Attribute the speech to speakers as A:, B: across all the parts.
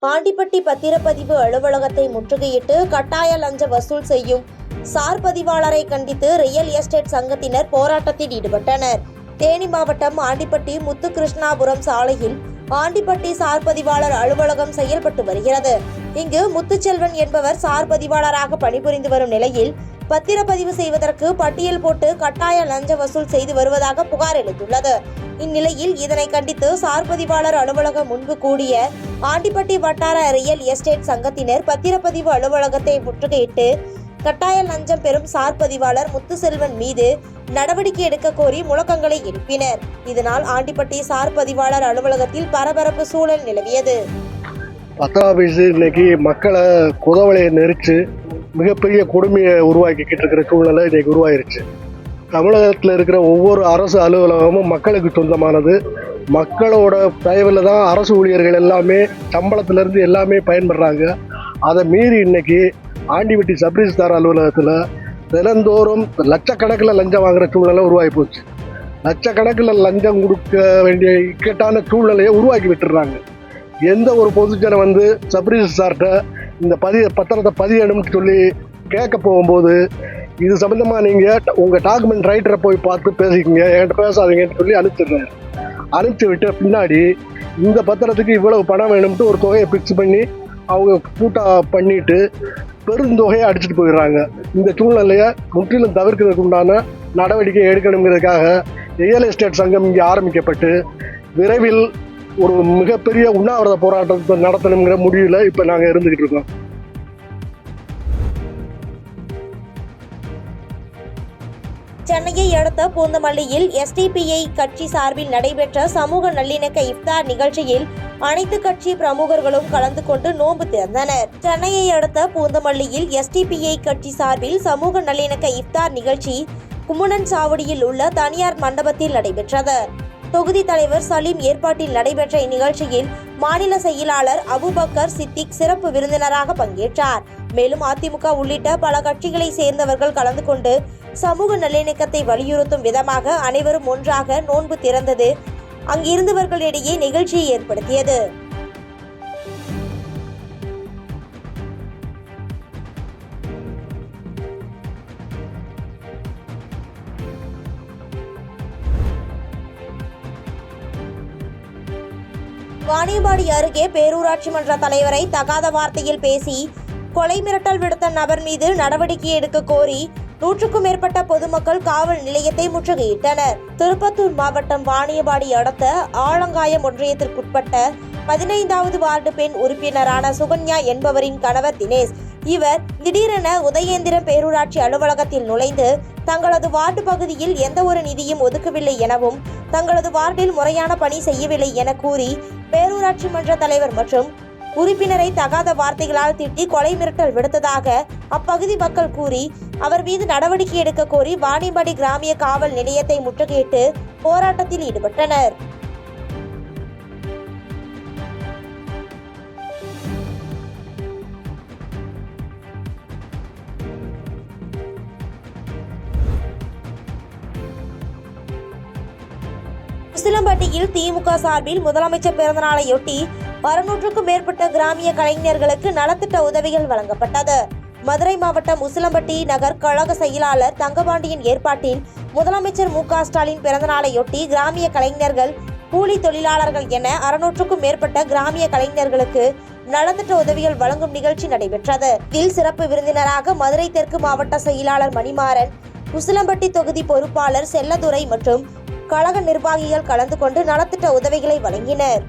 A: ஆண்டிப்பட்டி பத்திரப்பதிவு அலுவலகத்தை முற்றுகையிட்டு கட்டாய லஞ்ச வசூல் செய்யும் சார் பதிவாளரை கண்டித்து ரியல் எஸ்டேட் சங்கத்தினர் போராட்டத்தில் ஈடுபட்டனர். தேனி மாவட்டம் ஆண்டிப்பட்டி முத்துகிருஷ்ணாபுரம் சாலையில் ஆண்டிப்பட்டி சார் பதிவாளர் அலுவலகம் செயல்பட்டு வருகிறது. இங்கு முத்துச்செல்வன் என்பவர் சார் பதிவாளராக பணிபுரிந்து வரும் நிலையில் பத்திரப்பதிவு செய்வதற்கு பட்டியல் போட்டு கட்டாய லஞ்ச வசூல் செய்து வருவதாக புகார் எழுந்துள்ளது. இந்நிலையில் இதனை கண்டித்து சார் பதிவாளர் அலுவலகம் முன்பு கூடிய ஆண்டிப்பட்டி வட்டார ரியல் எஸ்டேட் சங்கத்தினர் பத்திரப்பதிவு அலுவலகத்தை முற்றுகையிட்டு கட்டாய லஞ்சம் பெறும் சார் பதிவாளர் முத்துசெல்வன் மீது நடவடிக்கை எடுக்க கோரி முழக்கங்களை எழுப்பினர். இதனால் ஆண்டிப்பட்டி சார் பதிவாளர் அலுவலகத்தில் பரபரப்பு சூழல் நிலவியது.
B: பத்திராபீஸ் இன்னைக்கு மக்களை குதவலையை நெரிச்சு மிகப்பெரிய கொடுமையை உருவாக்கிக்கிட்டு இருக்கிற சூழ்நிலை இன்னைக்கு உருவாயிருச்சு. தமிழகத்தில் இருக்கிற ஒவ்வொரு அரசு அலுவலகமும் மக்களுக்கு சொந்தமானது. மக்களோட தயவில் தான் அரசு ஊழியர்கள் எல்லாமே சம்பளத்திலேருந்து எல்லாமே பயன்படுறாங்க. அதை மீறி இன்னைக்கு ஆண்டிப்பட்டி சப்ரிஜிஸ்தார் அலுவலகத்தில் தினந்தோறும் லட்சக்கணக்கில் லஞ்சம் வாங்குற சூழ்நிலை உருவாகி போச்சு. லட்சக்கணக்கில் லஞ்சம் கொடுக்க வேண்டிய இக்கட்டான சூழ்நிலையை உருவாக்கி விட்டுறாங்க. எந்த ஒரு பொதுஜனை வந்து சப்ரிஜிஸ்தார்கிட்ட இந்த பத்திரத்தை பதியணும்னு சொல்லி கேட்க போகும்போது இது சம்பந்தமாக நீங்கள் உங்கள் டாக்குமெண்ட் ரைட்டரை போய் பார்த்து பேசிக்கிங்க, என்கிட்ட பேசாதீங்கன்னு சொல்லி அனுப்பிச்சிடுறாரு. அனுப்பிச்சி விட்ட பின்னாடி இந்த பத்திரத்துக்கு இவ்வளவு பணம் வேணும்ட்டு ஒரு தொகையை ஃபிக்ஸ் பண்ணி அவங்க கூட்டா பண்ணிட்டு பெருந்தொகையை அடிச்சுட்டு போயிடுறாங்க. இந்த சூழ்நிலையை முற்றிலும் தவிர்க்கிறதுக்கு உண்டான நடவடிக்கை எடுக்கணுங்கிறதுக்காக ரியல் எஸ்டேட் சங்கம் இங்கே ஆரம்பிக்கப்பட்டு விரைவில் ஒரு மிகப்பெரிய உண்ணாவிரத போராட்டத்தை நடத்தணுங்கிற முடிவில் இப்போ நாங்கள் இருந்துகிட்டு இருக்கோம்.
A: சென்னையை அடுத்த பூந்தமல்லியில் எஸ்டிபிஐ கட்சி சார்பில் நடைபெற்ற சமூக நல்லிணக்க இஃப்தார் நிகழ்ச்சியில் அனைத்து கட்சி பிரமுகர்களும் கலந்து கொண்டு நோன்பு திறந்தனர். சென்னையை அடுத்த பூந்தமல்லியில் எஸ்டிபிஐ கட்சி சார்பில் சமூக நல்லிணக்க இஃப்தார் நிகழ்ச்சி குமுணன் சாவடியில் உள்ள தனியார் மண்டபத்தில் நடைபெற்றது. தொகுதி தலைவர் சலீம் ஏற்பாட்டில் நடைபெற்ற இந்நிகழ்ச்சியில் மாநில செயலாளர் அபுபக்கர் சித்திக் சிறப்பு விருந்தினராக பங்கேற்றார். மேலும் அதிமுக உள்ளிட்ட பல கட்சிகளை சேர்ந்தவர்கள் கலந்து கொண்டு சமூக நல்லிணக்கத்தை வலியுறுத்தும் விதமாக அனைவரும் ஒன்றாக நோன்பு திறந்தது அங்கிருந்தவர்களிடையே நிகழ்ச்சியை ஏற்படுத்தியது. வாணியம்பாடி அருகே பேரூராட்சி மன்ற தலைவரை தகாத வார்த்தையில் பேசி கொலை மிரட்டல் விடுத்த நபர் மீது நடவடிக்கை எடுக்க கோரி 100க்கும் மேற்பட்ட பொதுமக்கள் காவல் நிலையத்தை முற்றுகையிட்டனர். திருப்பத்தூர் மாவட்டம் வாணியம்பாடி அடுத்த ஆலங்காயம் ஒன்றியத்திற்குட்பட்ட 15வது வார்டு பெண் உறுப்பினரான சுகன்யா என்பவரின் கணவர் தினேஷ். இவர் திடீரென உதயேந்திரம் பேரூராட்சி அலுவலகத்தில் நுழைந்து தங்களது வார்டு பகுதியில் எந்த ஒரு நிதியும் ஒதுக்கவில்லை எனவும் தங்களது வார்டில் முறையான பணி செய்யவில்லை என கூறி பேரூராட்சி மன்ற தலைவர் மற்றும் உறுப்பினரை தகாத வார்த்தைகளால் திட்டி கொலை மிரட்டல் விடுத்ததாக அப்பகுதி மக்கள் கூறி அவர் மீது நடவடிக்கை எடுக்க கோரி வாணியம்பாடி கிராமிய காவல் நிலையத்தை முற்றுகையிட்டு போராட்டத்தில் ஈடுபட்டனர். உசிலம்பட்டியில் திமுக சார்பில் முதலமைச்சர் பிறந்தநாளையொட்டி 600க்கும் மேற்பட்ட கிராமிய கலைஞர்களுக்கு நலத்திட்ட உதவிகள் வழங்கப்பட்டது. மதுரை மாவட்டம் உசிலம்பட்டி நகர் கழக செயலாளர் தங்கபாண்டியின் ஏற்பாட்டில் முதலமைச்சர் மு.க. ஸ்டாலின் பிறந்தநாளையொட்டி கிராமிய கலைஞர்கள், கூலி தொழிலாளர்கள் என 600க்கும் மேற்பட்ட கிராமிய கலைஞர்களுக்கு நலத்திட்ட உதவிகள் வழங்கும் நிகழ்ச்சி நடைபெற்றது. இதில் சிறப்பு விருந்தினராக மதுரை தெற்கு மாவட்ட செயலாளர் மணிமாறன், உசிலம்பட்டி தொகுதி பொறுப்பாளர் செல்லதுரை மற்றும் கழக நிர்வாகிகள் கலந்து கொண்டு நலத்திட்ட உதவிகளை வழங்கினர்.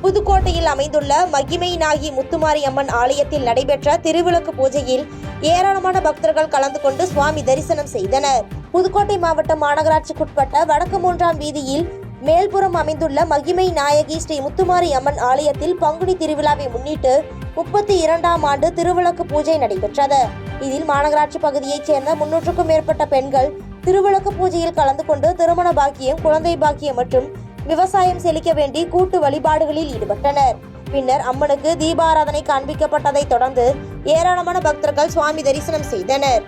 A: புதுக்கோட்டையில் அமைந்துள்ள மகிமை நாகி முத்துமாரி அம்மன் ஆலயத்தில் நடைபெற்ற திருவிளக்கு பூஜையில் ஏராளமான பக்தர்கள் கலந்து கொண்டு சுவாமி தரிசனம் செய்தனர். புதுக்கோட்டை மாவட்டம் மாநகராட்சிக்குட்பட்ட வடக்கு 3ஆம் வீதியில் மேல்புறம் அமைந்துள்ள மகிமை நாயகி ஸ்ரீ முத்துமாரி அம்மன் ஆலயத்தில் பங்குனி திருவிழாவை முன்னிட்டு 32ஆம் ஆண்டு திருவிளக்கு பூஜை நடைபெற்றது. இதில் மாநகராட்சி பகுதியைச் சேர்ந்த 300க்கும் மேற்பட்ட பெண்கள் திருவிளக்கு பூஜையில் கலந்து கொண்டு திருமண பாக்கியம், குழந்தை பாக்கியம் மற்றும் விவசாயம் செழிக்க வேண்டி கூட்டு வழிபாடுகளில் ஈடுபட்டனர். பின்னர் அம்மனுக்கு தீபாராதனை காண்பிக்கப்பட்டதை தொடர்ந்து ஏராளமான பக்தர்கள் சுவாமி தரிசனம் செய்தனர்.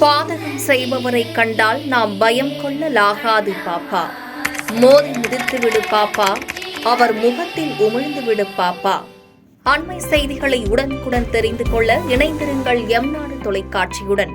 C: பாதகம் செய்பவரை கண்டால் நாம் பயம் கொள்ளலாகாது பாப்பா. மோதி மிதித்து விடு பாப்பா, அவர் முகத்தில் உமிழ்ந்து விடு பாப்பா. அண்மை செய்திகளை உடனுக்குடன் தெரிந்து கொள்ள இணைந்திருங்கள் எம் நாடு தொலைக்காட்சியுடன்.